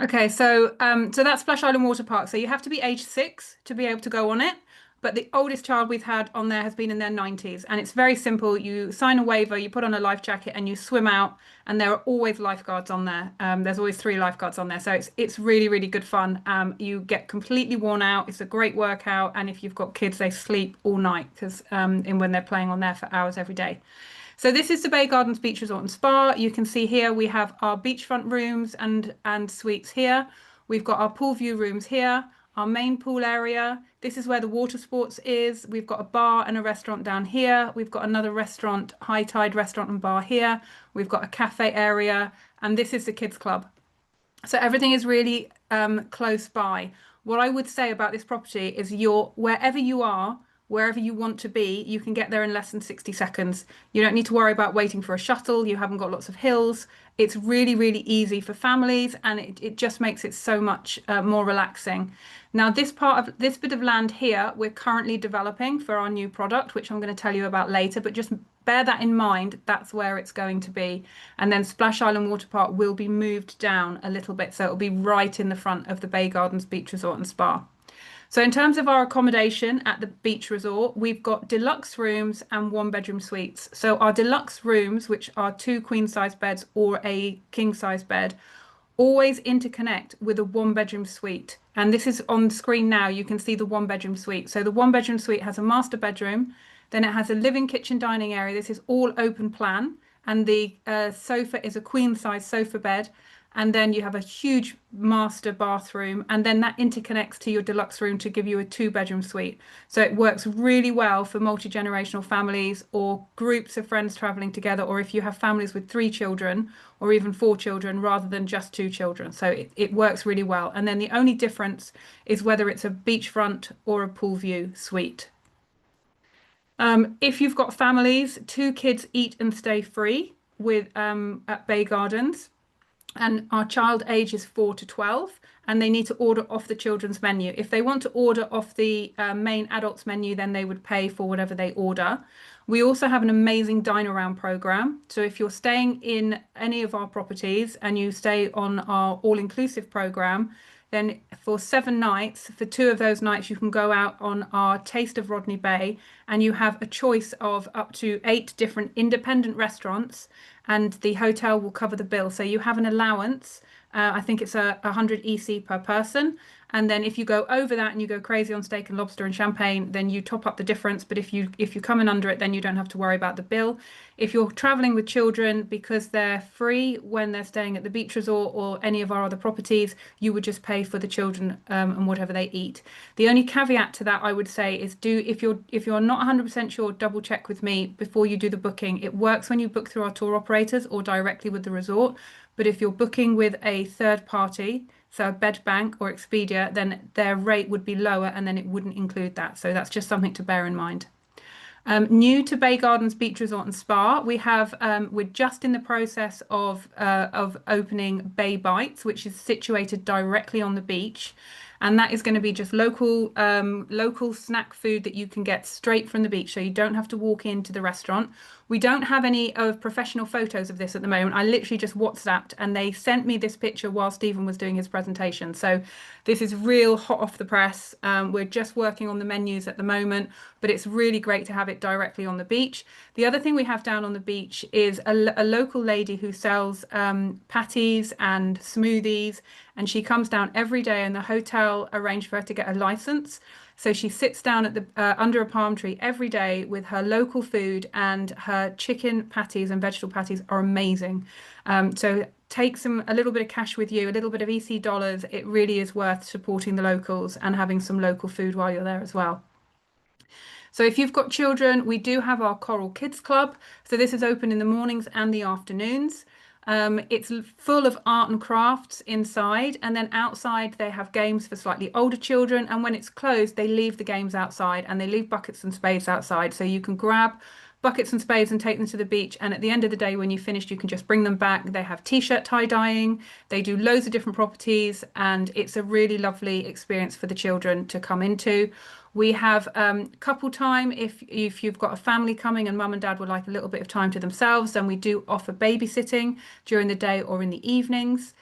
Okay, so that's Splash Island Water Park. So you have to be age 6 to be able to go on it. But the oldest child we've had on there has been in their 90s. And it's very simple. You sign a waiver, you put on a life jacket, and you swim out. And there are always lifeguards on there. There's always 3 lifeguards on there. So it's really, really good fun. You get completely worn out. It's a great workout. And if you've got kids, they sleep all night because when they're playing on there for hours every day. So this is the Bay Gardens Beach Resort and Spa. You can see here we have our beachfront rooms and suites here. We've got our pool view rooms here, our main pool area. This is where the water sports is. We've got a bar and a restaurant down here. We've got another restaurant, High Tide restaurant and bar here. We've got a cafe area, and this is the kids club. So everything is really close by. What I would say about this property is wherever you are, wherever you want to be, you can get there in less than 60 seconds. You don't need to worry about waiting for a shuttle. You haven't got lots of hills. It's really, really easy for families, and it just makes it so much more relaxing. Now, this bit of land here, we're currently developing for our new product, which I'm going to tell you about later, but just bear that in mind. That's where it's going to be. And then Splash Island Water Park will be moved down a little bit. So it'll be right in the front of the Bay Gardens Beach Resort and Spa. So in terms of our accommodation at the beach resort, we've got deluxe rooms and 1-bedroom suites. So our deluxe rooms, which are 2 queen-size beds or a king-size bed, always interconnect with a 1-bedroom suite. And this is on the screen now. You can see the 1-bedroom suite. So the 1-bedroom suite has a master bedroom. Then it has a living, kitchen, dining area. This is all open plan. And the sofa is a queen-size sofa bed. And then you have a huge master bathroom, and then that interconnects to your deluxe room to give you a 2-bedroom suite. So it works really well for multi-generational families or groups of friends traveling together, or if you have families with 3 children or even 4 children rather than just 2 children. So it works really well. And then the only difference is whether it's a beachfront or a pool view suite. If you've got families, 2 kids eat and stay free at Bay Gardens. And our child age is 4 to 12, and they need to order off the children's menu. If they want to order off the main adults menu, then they would pay for whatever they order. We also have an amazing dine around program. So if you're staying in any of our properties and you stay on our all-inclusive program, then for 7 nights, for 2 of those nights, you can go out on our Taste of Rodney Bay, and you have a choice of up to 8 different independent restaurants, and the hotel will cover the bill. So you have an allowance. I think it's 100 EC per person. And then if you go over that and you go crazy on steak and lobster and champagne, then you top up the difference. But if you come in under it, then you don't have to worry about the bill. If you're traveling with children, because they're free when they're staying at the beach resort or any of our other properties, you would just pay for the children and whatever they eat. The only caveat to that I would say is if you're not 100% sure, double check with me before you do the booking. It works when you book through our tour operators or directly with the resort. But if you're booking with a third party, so a bed bank or Expedia, then their rate would be lower and then it wouldn't include that. So that's just something to bear in mind. New to Bay Gardens Beach Resort and Spa, we're just in the process of opening Bay Bites, which is situated directly on the beach. And that is going to be just local snack food that you can get straight from the beach. So you don't have to walk into the restaurant. We don't have any professional photos of this at the moment. I literally just WhatsApped and they sent me this picture while Stephen was doing his presentation. So this is real hot off the press. We're just working on the menus at the moment, but it's really great to have it directly on the beach. The other thing we have down on the beach is a local lady who sells patties and smoothies, and she comes down every day, and the hotel arranged for her to get a license. So she sits down at under a palm tree every day with her local food, and her chicken patties and vegetable patties are amazing. So take a little bit of cash with you, a little bit of EC dollars. It really is worth supporting the locals and having some local food while you're there as well. So if you've got children, we do have our Coral Kids Club. So this is open in the mornings and the afternoons. It's full of art and crafts inside, and then outside they have games for slightly older children, and when it's closed they leave the games outside and they leave buckets and spades outside, so you can grab buckets and spades and take them to the beach, and at the end of the day when you've finished you can just bring them back. They have t-shirt tie-dyeing, they do loads of different properties, and it's a really lovely experience for the children to come into. We have couple time if you've got a family coming and mum and dad would like a little bit of time to themselves, then we do offer babysitting during the day or in the evenings.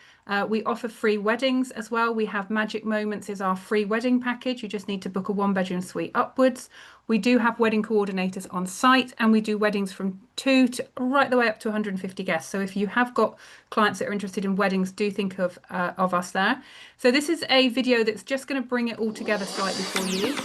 We offer free weddings as well. We have Magic Moments is our free wedding package. You just need to book a 1-bedroom suite upwards. We do have wedding coordinators on site, and we do weddings from 2 to right the way up to 150 guests. So if you have got clients that are interested in weddings, do think of us there. So this is a video that's just going to bring it all together slightly for you.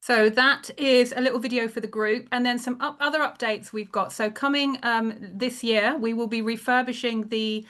So that is a little video for the group, and then some other updates we've got. So coming this year, we will be refurbishing the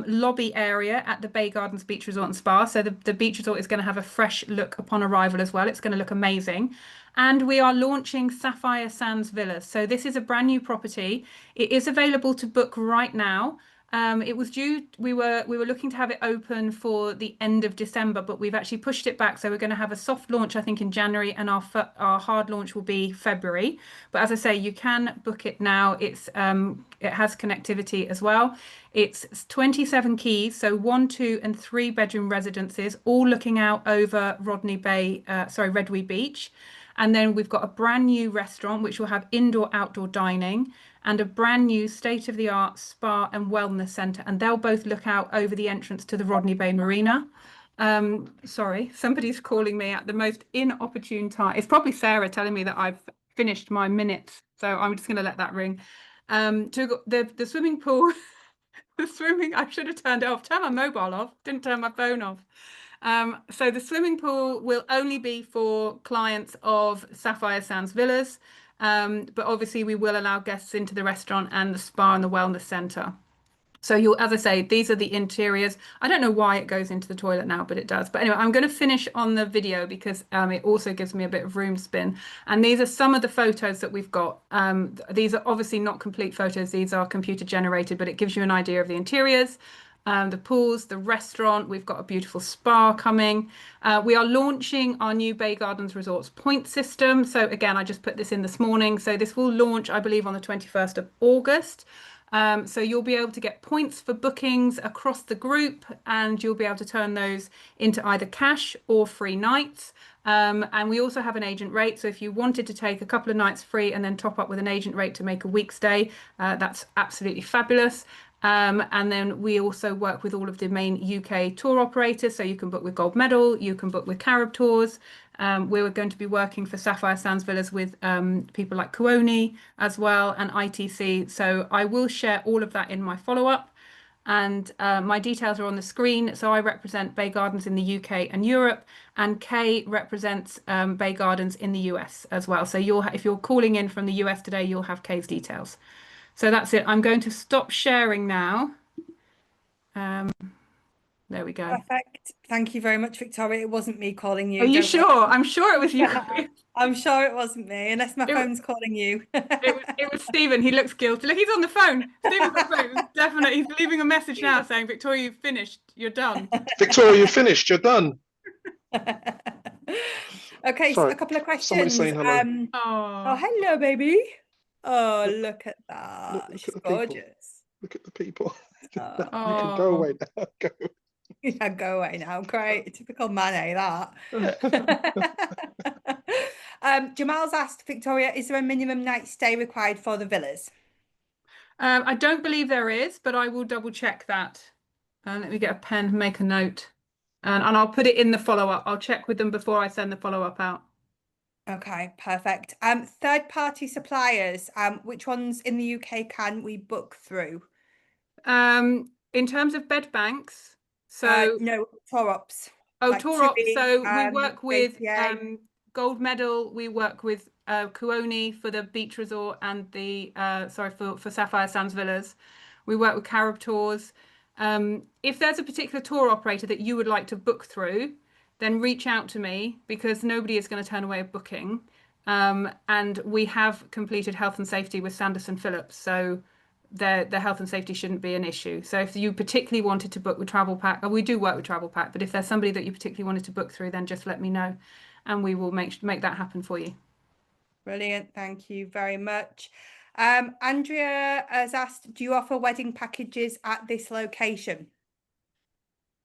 lobby area at the Bay Gardens Beach Resort and Spa. So the beach resort is going to have a fresh look upon arrival as well. It's going to look amazing. And we are launching Sapphire Sands Villas. So this is a brand new property. It is available to book right now. It was due, we were looking to have it open for the end of December, but we've actually pushed it back. So we're going to have a soft launch, I think, in January, and our hard launch will be February. But as I say, you can book it now. It has connectivity as well. It's 27 keys, so 1, 2, and 3 bedroom residences, all looking out over Redwe Beach. And then we've got a brand new restaurant, which will have indoor-outdoor dining, and a brand new state-of-the-art spa and wellness centre. And they'll both look out over the entrance to the Rodney Bay Marina. Sorry, somebody's calling me at the most inopportune time. It's probably Sarah telling me that I've finished my minutes. So I'm just going to let that ring. The swimming pool, I should have turned it off. Turn my mobile off, didn't turn my phone off. So the swimming pool will only be for clients of Sapphire Sands Villas, but obviously we will allow guests into the restaurant and the spa and the wellness centre. So you'll, as I say, these are the interiors. I don't know why it goes into the toilet now, but it does. But anyway, I'm going to finish on the video because it also gives me a bit of room spin. And these are some of the photos that we've got. These are obviously not complete photos. These are computer generated, but it gives you an idea of the interiors, the pools, the restaurant. We've got a beautiful spa coming. We are launching our new Bay Gardens Resorts point system. So again, I just put this in this morning. So this will launch, I believe, on the 21st of August. So you'll be able to get points for bookings across the group, and you'll be able to turn those into either cash or free nights. And we also have an agent rate. So if you wanted to take a couple of nights free and then top up with an agent rate to make a week's stay, that's absolutely fabulous. And then we also work with all of the main UK tour operators. So you can book with Gold Medal, you can book with Carib Tours. We're going to be working for Sapphire Sands Villas with people like Kuoni as well, and ITC. So I will share all of that in my follow-up. And my details are on the screen. So I represent Bay Gardens in the UK and Europe, and Kay represents Bay Gardens in the US as well. So if you're calling in from the US today, you'll have Kay's details. So that's it. I'm going to stop sharing now. There we go. Perfect. Thank you very much, Victoria. It wasn't me calling you. Are you don't sure? worry. I'm sure it was you. I'm sure it wasn't me, unless my It- phone's calling you. It was Stephen. He looks guilty. Look, he's on the phone. Stephen's on the phone. Definitely. He's leaving a message now saying, Victoria, you've finished. You're done. Victoria, you finished. You're done. Okay, so Sorry, a couple of questions. somebody's saying hello. Oh, hello, baby. Oh, look at that. Look She's at the people. gorgeous. Look at the people. You Oh. can go away now. Go. Yeah, go away now. Great. Typical Manet, that. Jamal's asked, Victoria, is there a minimum night stay required for the villas? I don't believe there is, but I will double check that. Let me get a pen and make a note. And I'll put it in the follow-up. I'll check with them before I send the follow-up out. Okay, perfect. Third-party suppliers, which ones in the UK can we book through? In terms of bed banks, so no, tour ops. like tour ops. So we work with JPA. Gold Medal. We work with Kuoni for the beach resort and the for Sapphire Sands Villas. We work with Carib Tours. If there's a particular tour operator that you would like to book through, then reach out to me, because nobody is going to turn away a booking. And we have completed health and safety with Sanderson Phillips, so their health and safety shouldn't be an issue. So if you particularly wanted to book with Travel Pack, we do work with Travel Pack, but if there's somebody that you particularly wanted to book through, then just let me know and we will make that happen for you. Brilliant. Thank you very much. Andrea has asked, do you offer wedding packages at this location?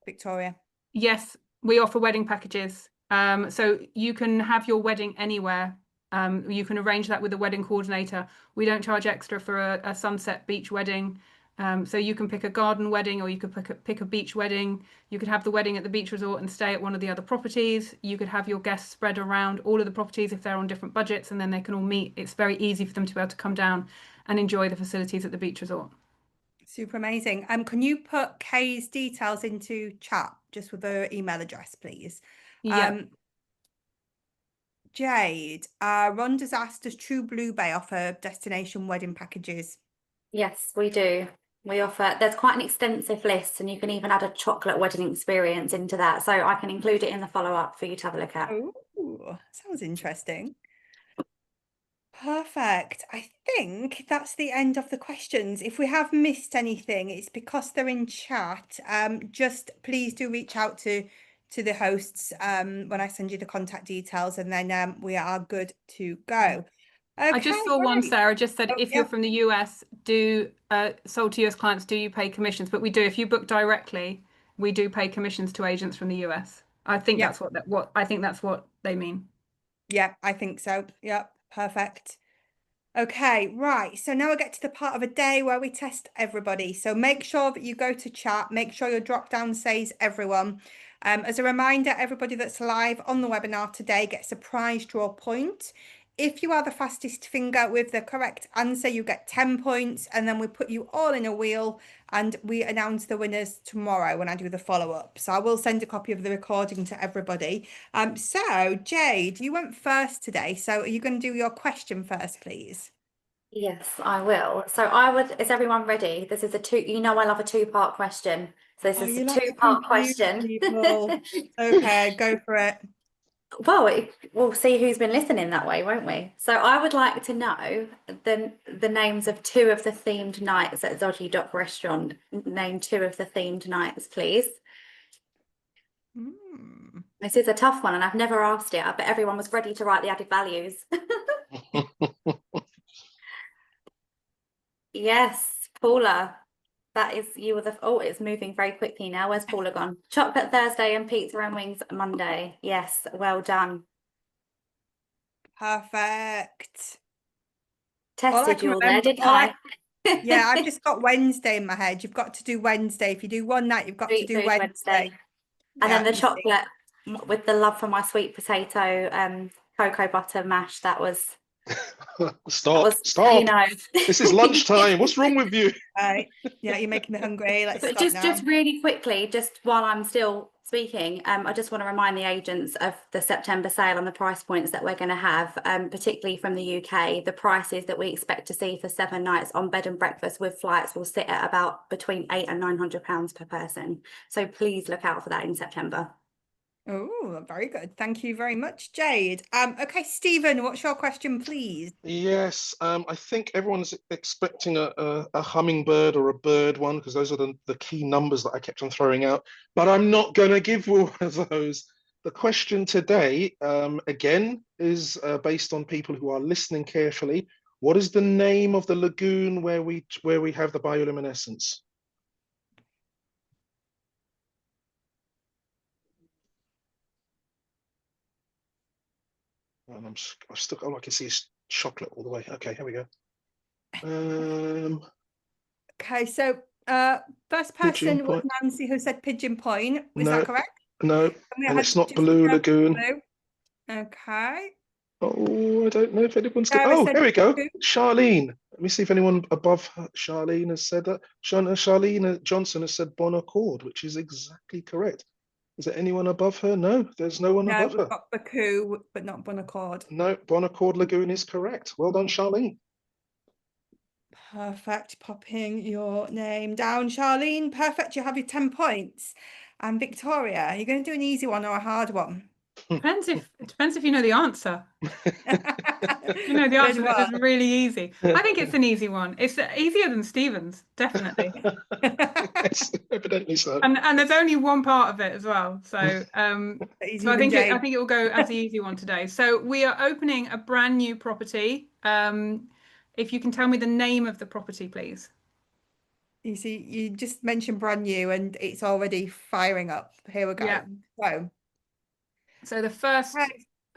Victoria. Yes, we offer wedding packages. So you can have your wedding anywhere. You can arrange that with a wedding coordinator. We don't charge extra for a sunset beach wedding. So you can pick a garden wedding, or you could pick a beach wedding. You could have the wedding at the beach resort and stay at one of the other properties. You could have your guests spread around all of the properties if they're on different budgets, and then they can all meet. It's very easy for them to be able to come down and enjoy the facilities at the beach resort. Super amazing. Can you put Kay's details into chat, just with her email address, please? Yeah. Jade, Rhonda's asked, does True Blue Bay offer destination wedding packages? Yes, we do. We offer, there's quite an extensive list, and you can even add a chocolate wedding experience into that. So I can include it in the follow-up for you to have a look at. Oh, sounds interesting. Perfect. I think that's the end of the questions. If we have missed anything, it's because they're in chat. Just please do reach out to the hosts when I send you the contact details, and then we are good to go. Okay, I just saw one, great. Sarah, just said, if you're yeah. from the US, sold to US clients, do you pay commissions? But we do. If you book directly, we do pay commissions to agents from the US. I think Yeah. that's what I think that's what they mean. Yeah, I think so. Yep, perfect. Okay, right. So now I get to the part of a day where we test everybody. So make sure that you go to chat, make sure your drop down says everyone. As a reminder, everybody that's live on the webinar today gets a prize draw point. If you are the fastest finger with the correct answer, you get 10 points, and then we put you all in a wheel and we announce the winners tomorrow when I do the follow-up. So I will send a copy of the recording to everybody. So Jade, you went first today. So are you going to do your question first, please? Yes, I will. So is everyone ready? This is I love a two-part question. So this is you a like to two-part confuse question. people. Okay, go for it. Well, we'll see who's been listening that way, won't we? So I would like to know the names of two of the themed nights at Zodgy Dock Restaurant. Name two of the themed nights, please. This is a tough one, and I've never asked it, but everyone was ready to write the added values. Yes, Paula. That is, you were it's moving very quickly now. Where's Paula gone? Chocolate Thursday and pizza and wings Monday. Yes, well done. Perfect. Tested you all there, didn't I? Yeah, I've just got Wednesday in my head. You've got to do Wednesday. If you do one night, you've got to Street do food Wednesday. And then the you see. chocolate with the love for my sweet potato, cocoa butter mash. That was Stop. you know. This is lunchtime. What's wrong with you? Right. Yeah, you're making me hungry. Let's But stop now. just really quickly, just while I'm still speaking, I just want to remind the agents of the September sale and the price points that we're going to have, particularly from the UK. The prices that we expect to see for 7 nights on bed and breakfast with flights will sit at about between £800 and £900 per person. So please look out for that in September. Oh, very good. Thank you very much, Jade. Okay, Stephen, what's your question, please? Yes, I think everyone's expecting a hummingbird or a bird one, because those are the key numbers that I kept on throwing out, but I'm not going to give one of those. The question today, again, is based on people who are listening carefully. What is the name of the lagoon where we have the bioluminescence? And I've still, all I can see is chocolate all the way. Okay, here we go. Okay, so first person was Nancy, who said Pigeon Point. Was that correct? No, and it's not Blue Lagoon. Blue. Okay. Oh, I don't know if anyone's got. Oh, here we go. Charlene. Let me see if anyone above Charlene has said that. Charlene Johnson has said Bon Accord, which is exactly correct. Is there anyone above her? No, there's no one above her. No, we've got Baku, but not Bon Accord. No, Bon Accord Lagoon is correct. Well done, Charlene. Perfect. Popping your name down, Charlene. Perfect. You have your 10 points. And Victoria, are you going to do an easy one or a hard one? It depends if you know the answer. You know the answer is really easy. I think it's an easy one. It's easier than Stephen's, definitely. Yes, evidently so. And there's only one part of it as well. So so I think it will go as the easy one today. So we are opening a brand new property. If you can tell me the name of the property, please. You see, you just mentioned brand new and it's already firing up. Here we go. Yeah. So the first.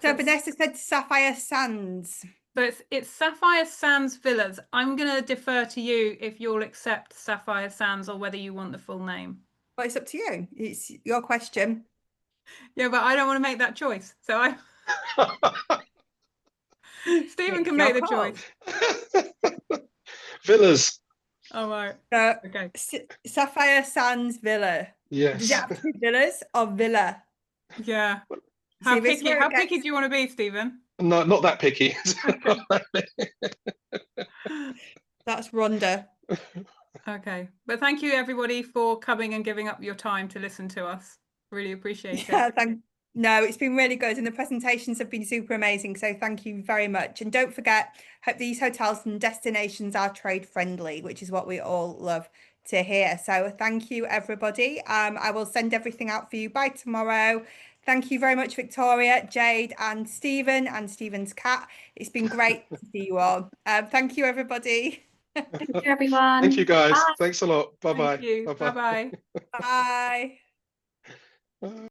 So Vanessa said Sapphire Sands. So it's Sapphire Sands Villas. I'm going to defer to you if you'll accept Sapphire Sands or whether you want the full name. Well, it's up to you. It's your question. Yeah, but I don't want to make that choice. So Stephen can make the choice. Villas. Oh, right. Okay. Sapphire Sands Villa. Yes. Does it have to be villas or villa? Yeah. How picky do you want to be, Stephen? No, not that picky. That's Rhonda. Okay. But thank you, everybody, for coming and giving up your time to listen to us. Really appreciate it. No, it's been really good and the presentations have been super amazing. So thank you very much. And don't forget, these hotels and destinations are trade friendly, which is what we all love to hear. So thank you, everybody. I will send everything out for you by tomorrow. Thank you very much, Victoria, Jade and Stephen and Stephen's cat. It's been great to see you all. Thank you, everybody. Thank you, everyone. Thank you, guys. Bye. Thanks a lot. Bye-bye. Thank you. Bye-bye. Bye. Bye.